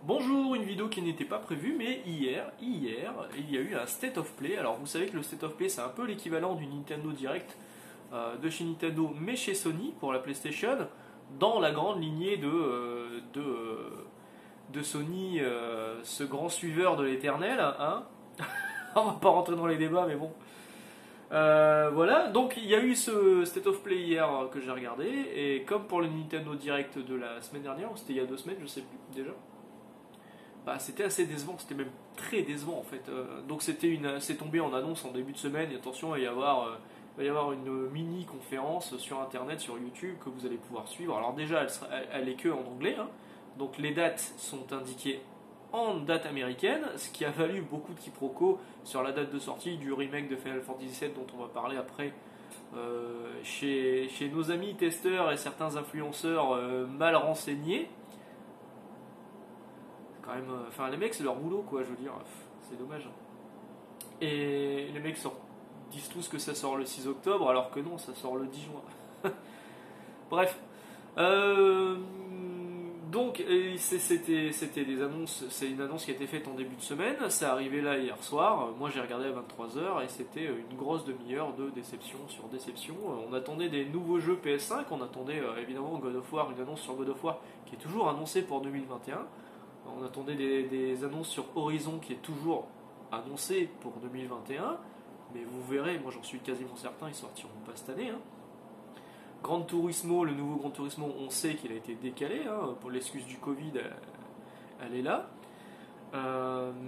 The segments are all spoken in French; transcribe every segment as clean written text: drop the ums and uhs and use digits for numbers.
Bonjour, une vidéo qui n'était pas prévue, mais hier, il y a eu un State of Play. Alors vous savez que le State of Play c'est un peu l'équivalent du Nintendo Direct de chez Nintendo, mais chez Sony pour la PlayStation, dans la grande lignée de Sony, ce grand suiveur de l'éternel, hein. On va pas rentrer dans les débats, mais bon. Voilà, donc il y a eu ce State of Play hier que j'ai regardé, et comme pour le Nintendo Direct de la semaine dernière, ou c'était il y a 2 semaines, je sais plus déjà. Bah, c'était assez décevant, c'était même très décevant en fait. Donc c'est tombé en annonce en début de semaine. Et attention, il va y avoir une mini conférence sur internet, sur YouTube que vous allez pouvoir suivre. Alors déjà, elle est que en anglais, hein. Donc les dates sont indiquées en date américaine, ce qui a valu beaucoup de quiproquos sur la date de sortie du remake de Final Fantasy VII dont on va parler après. Chez nos amis testeurs et certains influenceurs mal renseignés. Quand même, enfin les mecs c'est leur boulot quoi, je veux dire, c'est dommage. Et les mecs disent tous que ça sort le 6 octobre alors que non, ça sort le 10 juin. Bref. Euh, donc c'était des annonces, c'est une annonce qui a été faite en début de semaine, c'est arrivé là hier soir, moi j'ai regardé à 23 h et c'était une grosse demi-heure de déception sur déception. On attendait des nouveaux jeux PS5, on attendait évidemment God of War, une annonce sur God of War qui est toujours annoncée pour 2021. On attendait des annonces sur Horizon qui est toujours annoncé pour 2021, mais vous verrez, moi j'en suis quasiment certain, ils sortiront pas cette année. Hein. Gran Turismo, le nouveau Gran Turismo, on sait qu'il a été décalé, hein, pour l'excuse du Covid, elle est là.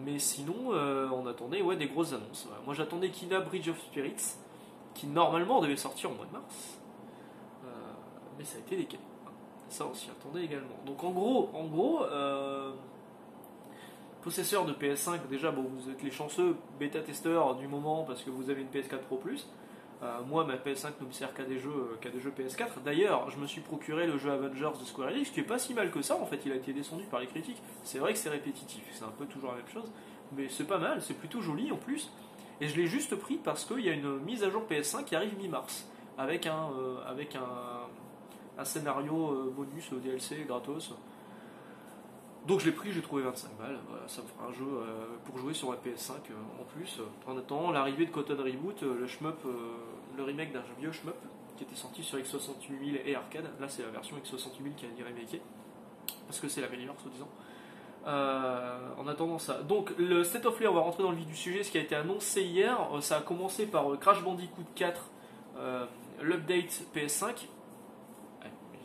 Mais sinon, on attendait des grosses annonces. Moi j'attendais Kina Bridge of Spirits, qui normalement devait sortir au mois de mars, mais ça a été décalé. Ça on s'y attendait également. Donc en gros, possesseur de PS5, déjà bon, vous êtes les chanceux bêta-testeurs du moment parce que vous avez une PS4 Pro Plus. Moi ma PS5 ne me sert qu'à des jeux PS4. D'ailleurs, je me suis procuré le jeu Avengers de Square Enix, qui est pas si mal que ça en fait, il a été descendu par les critiques. C'est vrai que c'est répétitif, c'est un peu toujours la même chose, mais c'est pas mal, c'est plutôt joli en plus. Et je l'ai juste pris parce qu'il y a une mise à jour PS5 qui arrive mi-mars, avec un scénario bonus DLC gratos. Donc je l'ai pris, j'ai trouvé 25 balles. Voilà, ça me fera un jeu pour jouer sur la PS5 en plus. En attendant l'arrivée de Cotton Reboot, le shmup, le remake d'un vieux shmup qui était sorti sur X68000 et arcade. Là c'est la version X68000 qui a été remakée parce que c'est la meilleure soi-disant. En attendant ça. Donc le State of Play, on va rentrer dans le vif du sujet. Ce qui a été annoncé hier, ça a commencé par Crash Bandicoot 4, l'update PS5.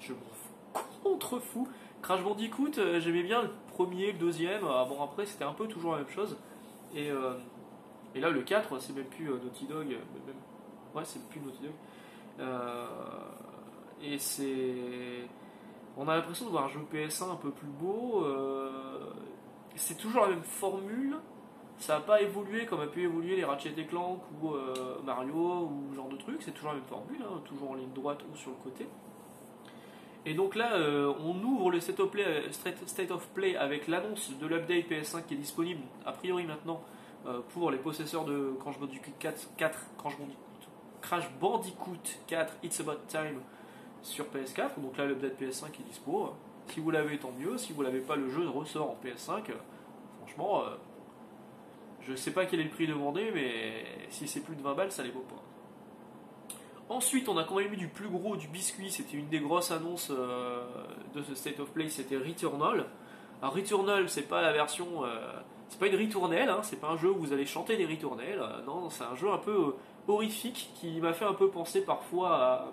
Je m'en contrefous. Crash Bandicoot, j'aimais bien le premier, le deuxième. Bon, après, c'était un peu toujours la même chose. Et là, le 4, c'est même plus Naughty Dog. Ouais, c'est plus Naughty Dog. Et c'est. On a l'impression de voir un jeu PS1 un peu plus beau. C'est toujours la même formule. Ça n'a pas évolué comme a pu évoluer les Ratchet et Clank ou Mario ou ce genre de trucs. C'est toujours la même formule, hein, toujours en ligne droite ou sur le côté. Et donc là, on ouvre le State of Play avec l'annonce de l'update PS5 qui est disponible a priori maintenant pour les possesseurs de Crash Bandicoot 4, Crash Bandicoot 4 It's About Time sur PS4. Donc là, l'update PS5 est dispo. Si vous l'avez, tant mieux. Si vous l'avez pas, le jeu ressort en PS5. Franchement, je sais pas quel est le prix demandé, mais si c'est plus de 20 balles, ça les vaut pas. Ensuite, on a quand même eu du plus gros, du biscuit. C'était une des grosses annonces de ce State of Play, c'était Returnal. Alors Returnal, c'est pas la version, c'est pas une ritournelle, hein, c'est pas un jeu où vous allez chanter des ritournelles. Non, c'est un jeu un peu horrifique qui m'a fait un peu penser parfois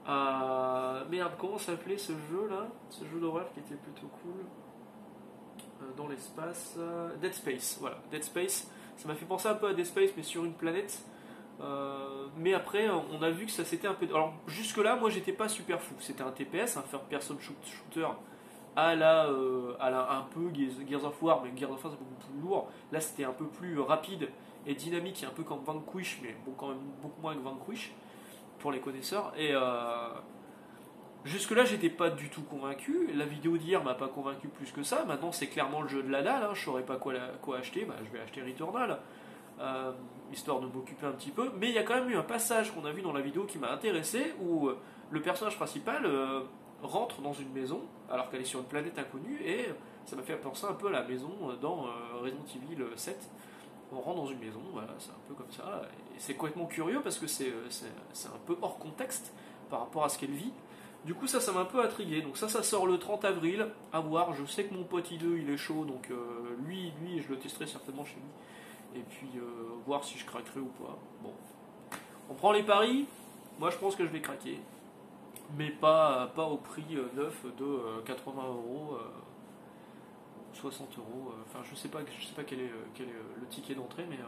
merde, comment s'appelait ce jeu là, ce jeu d'horreur qui était plutôt cool dans l'espace, Dead Space. Voilà, Dead Space. Ça m'a fait penser un peu à Dead Space, mais sur une planète. Mais après on a vu que ça c'était un peu. Alors jusque là moi j'étais pas super fou. C'était un TPS, un third person shooter à un peu Gears of War, mais Gears of War c'est beaucoup plus lourd. Là c'était un peu plus rapide et dynamique, un peu comme Vanquish, mais bon, quand même beaucoup moins que Vanquish pour les connaisseurs. Et jusque là j'étais pas du tout convaincu. La vidéo d'hier m'a pas convaincu plus que ça. Maintenant c'est clairement le jeu de la dalle, hein. Je saurais pas quoi acheter, je vais acheter Returnal. Histoire de m'occuper un petit peu, mais il y a quand même eu un passage qu'on a vu dans la vidéo qui m'a intéressé où le personnage principal rentre dans une maison alors qu'elle est sur une planète inconnue et ça m'a fait penser un peu à la maison dans Resident Evil 7. On rentre dans une maison, voilà, c'est un peu comme ça. Et c'est complètement curieux parce que c'est un peu hors contexte par rapport à ce qu'elle vit. Du coup, ça m'a un peu intrigué. Donc ça sort le 30 avril. À voir. Je sais que mon pote I2, il est chaud, donc lui, je le testerai certainement chez lui. Et puis voir si je craquerai ou pas. Bon, on prend les paris. Moi, je pense que je vais craquer, mais pas au prix neuf de 80€. 60€, enfin je sais pas quel est le ticket d'entrée, mais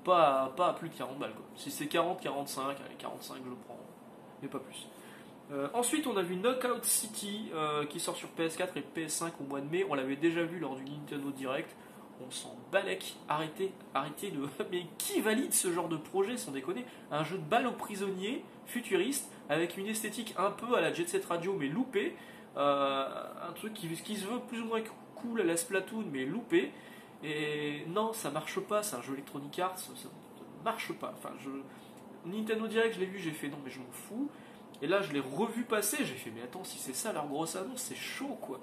pas à plus de 40 balles quoi. Si c'est 40, 45, allez 45 je le prends, mais pas plus. Ensuite on a vu Knockout City qui sort sur PS4 et PS5 au mois de mai, on l'avait déjà vu lors du Nintendo Direct, on s'en balèque, arrêtez de... Mais qui valide ce genre de projet sans déconner? Un jeu de balle aux prisonniers, futuriste, avec une esthétique un peu à la Jet Set Radio mais loupée, un truc qui se veut plus ou moins cool à la Splatoon mais loupé, et non ça marche pas, c'est un jeu Electronic Arts, ça marche pas. Enfin, Nintendo Direct je l'ai vu, j'ai fait non mais je m'en fous, et là je l'ai revu passer, j'ai fait mais attends, si c'est ça leur grosse annonce, c'est chaud quoi.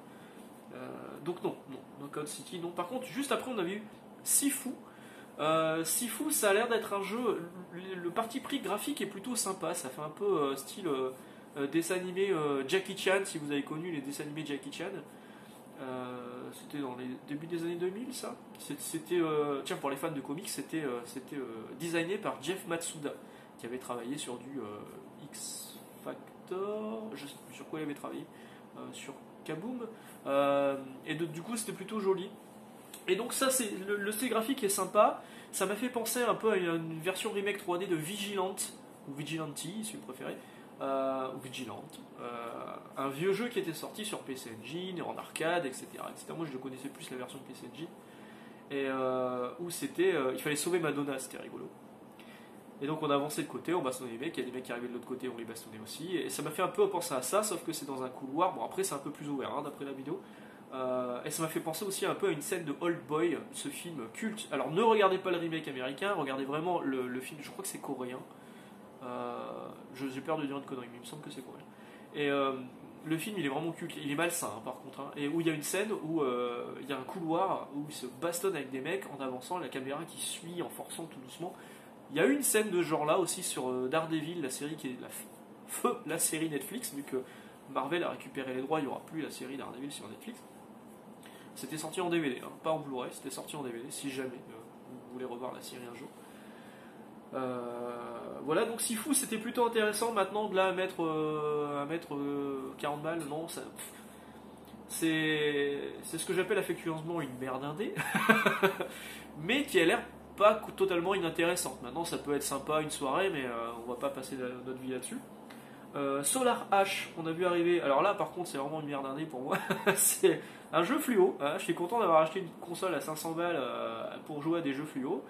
Donc non, Knockout City non. Par contre juste après on a vu Sifu. Sifu ça a l'air d'être un jeu, le parti pris graphique est plutôt sympa, ça fait un peu style dessin animé Jackie Chan, si vous avez connu les dessins animés Jackie Chan. C'était dans les débuts des années 2000 ça. C'était tiens, pour les fans de comics, c'était designé par Jeff Matsuda qui avait travaillé sur du X Factor, je sais plus sur quoi il avait travaillé, sur Kaboom, et du coup c'était plutôt joli. Et donc ça, c'est le style graphique est sympa. Ça m'a fait penser un peu à une version remake 3D de Vigilante, ou Vigilante si vous préférez, ou Vigilante, un vieux jeu qui était sorti sur PC Engine, en arcade, etc., etc. Moi je le connaissais plus la version PC Engine, et où c'était, il fallait sauver Madonna, c'était rigolo. Et donc on avançait de côté, on bastonnait les mecs, il y a des mecs qui arrivaient de l'autre côté, on les bastonnait aussi, et ça m'a fait un peu penser à ça, sauf que c'est dans un couloir. Bon après c'est un peu plus ouvert hein, d'après la vidéo. Et ça m'a fait penser aussi un peu à une scène de Old Boy, ce film culte. Alors ne regardez pas le remake américain, regardez vraiment le film, je crois que c'est coréen. J'ai peur de dire une connerie, mais il me semble que c'est coréen. Et le film il est vraiment culte, il est malsain hein, par contre. Hein, et où il y a une scène où il y a un couloir où il se bastonne avec des mecs en avançant, la caméra qui suit en forçant tout doucement. Il y a eu une scène de ce genre là aussi sur Daredevil, la série qui est la série Netflix, vu que Marvel a récupéré les droits, il n'y aura plus la série Daredevil sur Netflix. C'était sorti en DVD, hein, pas en Blu-ray, c'était sorti en DVD, si jamais vous voulez revoir la série un jour. Voilà, donc Sifu c'était plutôt intéressant. Maintenant de là à mettre 40 balles, non, c'est ce que j'appelle affectueusement une merde indé, mais qui a l'air pas totalement inintéressante. Maintenant ça peut être sympa une soirée, mais on va pas passer notre vie là-dessus. Solar H, on a vu arriver. Alors là, par contre, c'est vraiment une merde indé pour moi. C'est un jeu fluo. Hein. Je suis content d'avoir acheté une console à 500 balles pour jouer à des jeux fluo.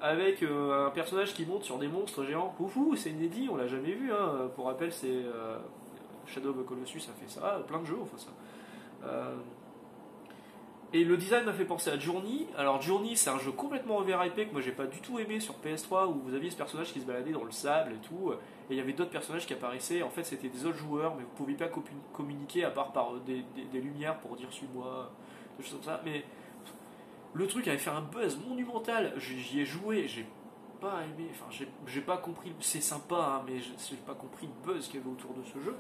Avec un personnage qui monte sur des monstres géants. Oufou, c'est inédit, on l'a jamais vu. Hein. Pour rappel, c'est Shadow of the Colossus a fait ça. Plein de jeux ont fait ça. Et le design m'a fait penser à Journey. Alors Journey c'est un jeu complètement overhypé que moi j'ai pas du tout aimé sur PS3, où vous aviez ce personnage qui se baladait dans le sable et tout, et il y avait d'autres personnages qui apparaissaient. En fait c'était des autres joueurs, mais vous pouviez pas communiquer à part par des lumières pour dire suis-moi, des choses comme ça. Mais le truc avait fait un buzz monumental, j'y ai joué, j'ai pas aimé, enfin j'ai pas compris, c'est sympa hein, mais j'ai pas compris le buzz qu'il y avait autour de ce jeu.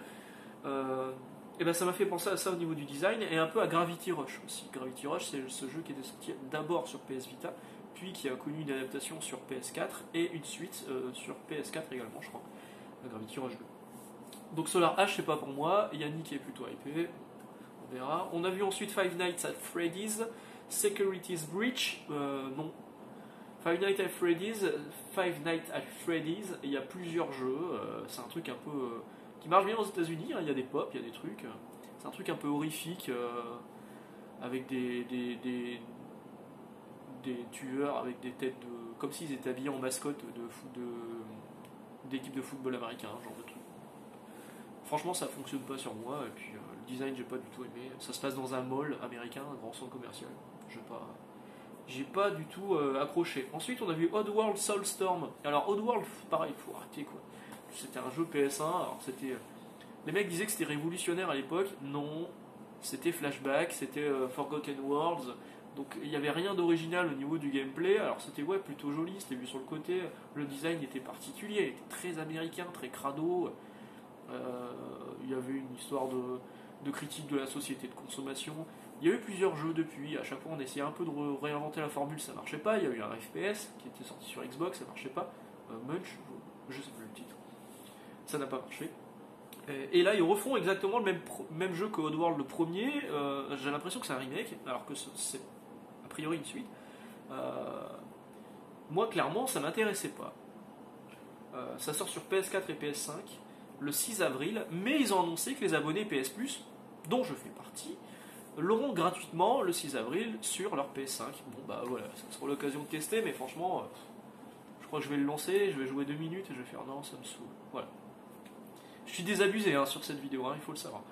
Et ben ça m'a fait penser à ça au niveau du design, et un peu à Gravity Rush aussi. Gravity Rush c'est ce jeu qui était sorti d'abord sur PS Vita, puis qui a connu une adaptation sur PS4 et une suite sur PS4 également je crois, Gravity Rush 2. Donc Solar H c'est pas pour moi, Yannick est plutôt hypé, on verra. On a vu ensuite Five Nights at Freddy's, Securities Breach, non. Five Nights at Freddy's, il y a plusieurs jeux, c'est un truc un peu... qui marche bien aux États-Unis, hein, il y a des pop, il y a des trucs. C'est un truc un peu horrifique, avec des tueurs avec des têtes de. Comme s'ils étaient habillés en mascotte d'équipe de football américain, genre de truc. Franchement, ça fonctionne pas sur moi, et puis le design, j'ai pas du tout aimé. Ça se passe dans un mall américain, un grand centre commercial. J'ai pas du tout accroché. Ensuite, on a vu Oddworld Soulstorm. Alors, Oddworld, pareil, faut arrêter quoi. C'était un jeu PS1, alors c'était Les mecs disaient que c'était révolutionnaire à l'époque. Non, c'était Flashback, c'était Forgotten Worlds. Donc il n'y avait rien d'original au niveau du gameplay. Alors c'était ouais, plutôt joli, c'était vu sur le côté. Le design était particulier, il était très américain, très crado. Il y avait une histoire de critique de la société de consommation. Il y a eu plusieurs jeux depuis, à chaque fois on essayait un peu de réinventer la formule, ça marchait pas. Il y a eu un FPS qui était sorti sur Xbox, ça marchait pas. Munch, je sais plus le titre. Ça n'a pas marché. Et là ils refont exactement le même jeu que Oddworld le premier. J'ai l'impression que c'est un remake, alors que c'est a priori une suite. Moi clairement ça m'intéressait pas. Ça sort sur PS4 et PS5 le 6 avril, mais ils ont annoncé que les abonnés PS Plus, dont je fais partie, l'auront gratuitement le 6 avril sur leur PS5. Bon bah voilà, ça sera l'occasion de tester, mais franchement, je crois que je vais le lancer, je vais jouer 2 minutes et je vais faire non, ça me saoule. Voilà. Je suis désabusé hein, sur cette vidéo, hein, il faut le savoir.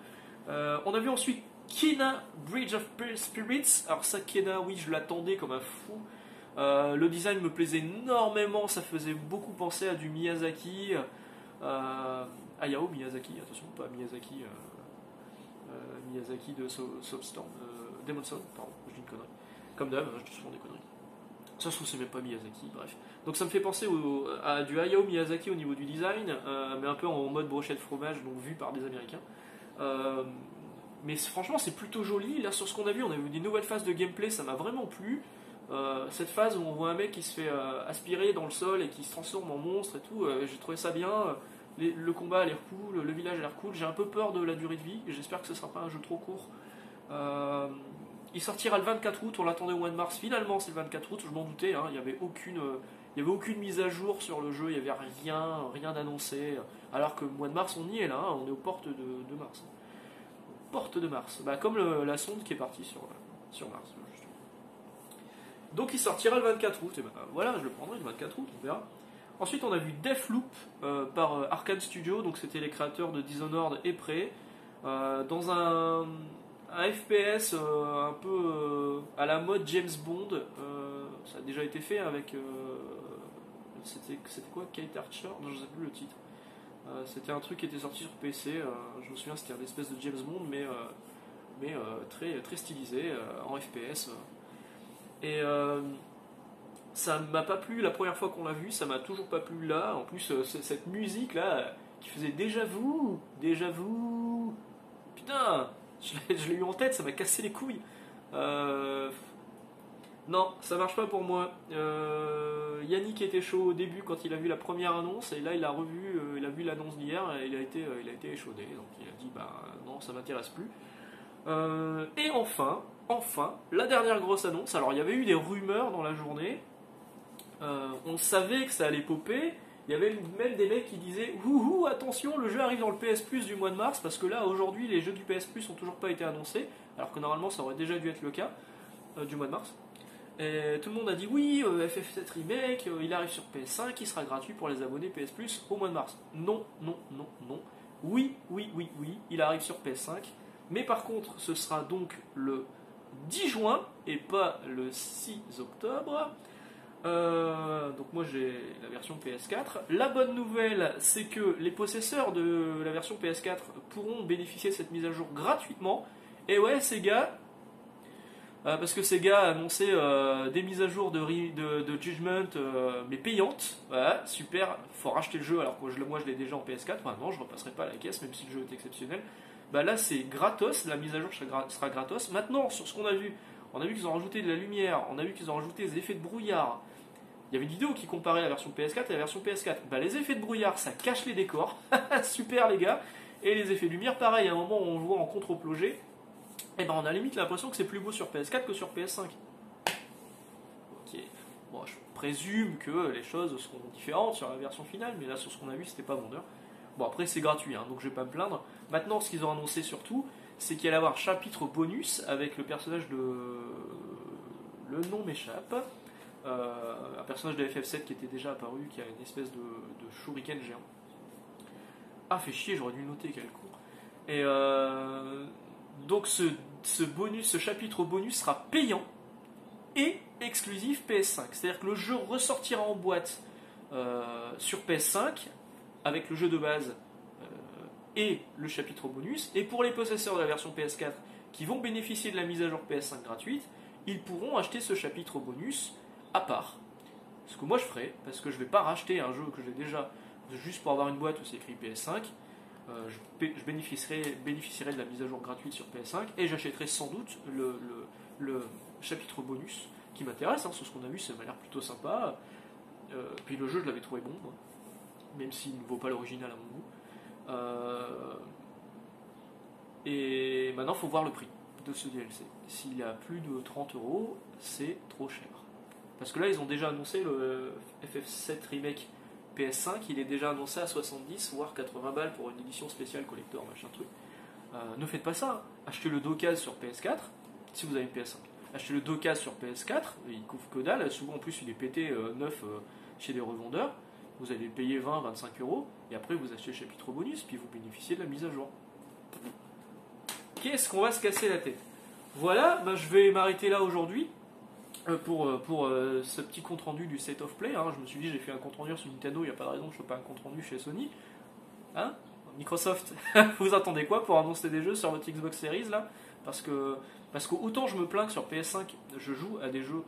On a vu ensuite Kena Bridge of Spirits. Alors ça, Kena, oui, je l'attendais comme un fou. Le design me plaisait énormément, ça faisait beaucoup penser à du Miyazaki. Hayao Miyazaki, attention, pas Miyazaki. Miyazaki de Soapstone, Demon Soul, pardon, je dis une connerie. Comme d'hab, je dis souvent des conneries. Ça se trouve, c'est même pas Miyazaki, bref. Donc ça me fait penser à du Hayao Miyazaki au niveau du design, mais un peu en mode brochette fromage, donc vu par des Américains. Mais franchement, c'est plutôt joli. Là, sur ce qu'on a vu, on a vu des nouvelles phases de gameplay, ça m'a vraiment plu. Cette phase où on voit un mec qui se fait aspirer dans le sol et qui se transforme en monstre et tout, j'ai trouvé ça bien. Le combat a l'air cool, le village a l'air cool. J'ai un peu peur de la durée de vie, j'espère que ce sera pas un jeu trop court. Il sortira le 24 août, on l'attendait au mois de mars. Finalement, c'est le 24 août, je m'en doutais. Hein, il n'y avait aucune mise à jour sur le jeu, il n'y avait rien d'annoncé. Alors que le mois de mars, on y est là, hein, on est aux portes de mars. Porte de Mars, bah, comme la sonde qui est partie sur Mars. Justement. Donc il sortira le 24 août, et bah, voilà, je le prendrai le 24 août, on verra. Ensuite on a vu Deathloop par Arkane Studio, donc c'était les créateurs de Dishonored et Prey, dans un FPS un peu à la mode James Bond. Ça a déjà été fait avec... c'était quoi, Kate Archer? Non, je ne sais plus le titre. C'était un truc qui était sorti sur PC, je me souviens c'était un espèce de James Bond mais très stylisé en FPS. Et ça m'a pas plu la première fois qu'on l'a vu, ça m'a toujours pas plu là. En plus cette musique là qui faisait déjà vous, putain, je l'ai eu en tête, ça m'a cassé les couilles. Non, ça marche pas pour moi. Yannick était chaud au début quand il a vu la première annonce, et là il a revu, il a vu l'annonce d'hier et il a été échaudé, donc il a dit bah non, ça m'intéresse plus. Et enfin, la dernière grosse annonce. Alors il y avait eu des rumeurs dans la journée, on savait que ça allait popper. Il y avait même des mecs qui disaient ouhou, attention, le jeu arrive dans le PS Plus du mois de mars, parce que là aujourd'hui les jeux du PS Plus n'ont toujours pas été annoncés, alors que normalement ça aurait déjà dû être le cas du mois de mars. Et tout le monde a dit oui, FF7 Remake, il arrive sur PS5, il sera gratuit pour les abonnés PS Plus au mois de mars. Non. Oui, il arrive sur PS5, mais par contre ce sera donc le 10 juin et pas le 6 octobre. Donc moi j'ai la version PS4. La bonne nouvelle, c'est que les possesseurs de la version PS4 pourront bénéficier de cette mise à jour gratuitement. Et ouais, Sega... parce que Sega a annoncé des mises à jour de Judgment, mais payantes. Voilà, super, faut racheter le jeu alors que moi je l'ai déjà en PS4. Enfin, non, je repasserai pas à la caisse même si le jeu est exceptionnel. Bah là c'est gratos, la mise à jour sera gratos. Maintenant, sur ce qu'on a vu, on a vu qu'ils ont rajouté de la lumière, on a vu qu'ils ont rajouté des effets de brouillard. Il y avait une vidéo qui comparait la version PS4 et la version PS4. Bah les effets de brouillard, ça cache les décors. Super les gars. Et les effets de lumière, pareil, à un moment où on voit en contre-plongée. Et ben on a limite l'impression que c'est plus beau sur PS4 que sur PS5. Ok, bon, je présume que les choses seront différentes sur la version finale, mais là sur ce qu'on a vu c'était pas vendeur. Bon après c'est gratuit, hein, donc je vais pas me plaindre. Maintenant ce qu'ils ont annoncé surtout, c'est qu'il allait y avoir un chapitre bonus avec le personnage de... Le nom m'échappe. Un personnage de FF7 qui était déjà apparu, qui a une espèce de shuriken géant. Ah fait chier, j'aurais dû noter quel con. Et donc ce chapitre bonus sera payant et exclusif PS5. C'est-à-dire que le jeu ressortira en boîte sur PS5 avec le jeu de base et le chapitre bonus. Et pour les possesseurs de la version PS4 qui vont bénéficier de la mise à jour PS5 gratuite, ils pourront acheter ce chapitre bonus à part. Ce que moi je ferai, parce que je ne vais pas racheter un jeu que j'ai déjà juste pour avoir une boîte où c'est écrit PS5. Je bénéficierai de la mise à jour gratuite sur PS5 et j'achèterai sans doute le chapitre bonus qui m'intéresse. Sur ce qu'on a vu, ça m'a l'air plutôt sympa. Puis le jeu, je l'avais trouvé bon, moi, même s'il ne vaut pas l'original à mon goût. Et maintenant, il faut voir le prix de ce DLC. S'il y a plus de 30€, c'est trop cher. Parce que là, ils ont déjà annoncé le FF7 Remake PS5, il est déjà annoncé à 70 voire 80 balles pour une édition spéciale collector, machin truc. Ne faites pas ça. Achetez le d'occasion sur PS4 si vous avez une PS5. Achetez le d'occasion sur PS4, il couvre que dalle. Souvent en plus il est pété neuf chez des revendeurs. Vous allez payer 20-25€, et après vous achetez le chapitre bonus, puis vous bénéficiez de la mise à jour. Qu'est-ce qu'on va se casser la tête? Voilà, je vais m'arrêter là aujourd'hui. Pour ce petit compte rendu du State of Play, je me suis dit j'ai fait un compte rendu sur Nintendo, il n'y a pas de raison que je ne fasse pas un compte rendu chez Sony. Microsoft, vous attendez quoi pour annoncer des jeux sur votre Xbox Series là? Parce que autant je me plains que sur PS5 je joue à des jeux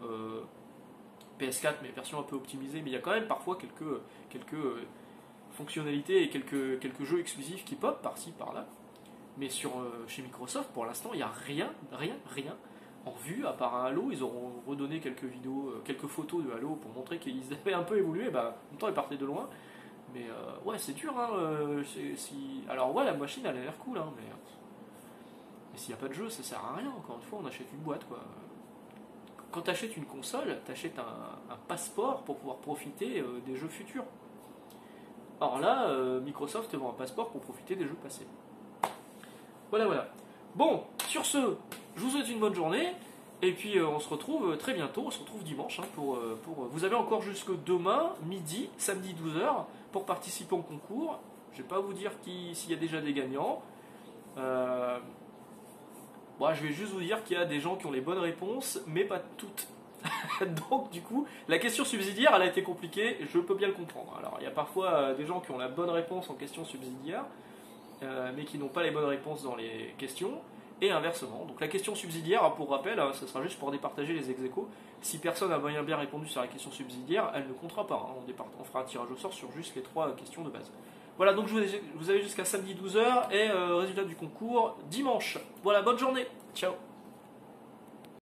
PS4 mais version un peu optimisée, mais il y a quand même parfois quelques fonctionnalités et quelques jeux exclusifs qui pop par-ci par-là. Mais chez Microsoft pour l'instant il n'y a rien en vue, à part un Halo. Ils auront redonné quelques vidéos, quelques photos de Halo pour montrer qu'ils avaient un peu évolué. En même temps, ils partaient de loin. Mais ouais, c'est dur. Alors, ouais, la machine, elle a l'air cool. Mais s'il n'y a pas de jeu, ça sert à rien. Encore une fois, on achète une boîte, quoi. Quand tu achètes une console, tu achètes un passeport pour pouvoir profiter des jeux futurs. Or là, Microsoft te vend un passeport pour profiter des jeux passés. Voilà. Bon, sur ce, je vous souhaite une bonne journée, et puis on se retrouve très bientôt, on se retrouve dimanche, vous avez encore jusque demain, midi, samedi 12h, pour participer au concours. Je ne vais pas vous dire s'il y a déjà des gagnants. Je vais juste vous dire qu'il y a des gens qui ont les bonnes réponses, mais pas toutes. Donc du coup, la question subsidiaire, elle a été compliquée, je peux bien le comprendre. Alors il y a parfois des gens qui ont la bonne réponse en question subsidiaire, mais qui n'ont pas les bonnes réponses dans les questions, et inversement. Donc la question subsidiaire, pour rappel, ce sera juste pour départager les ex-aequo. Si personne n'a bien répondu sur la question subsidiaire, elle ne comptera pas. On fera un tirage au sort sur juste les 3 questions de base. Voilà, donc vous avez jusqu'à samedi 12h, et résultat du concours dimanche. Voilà, bonne journée, ciao.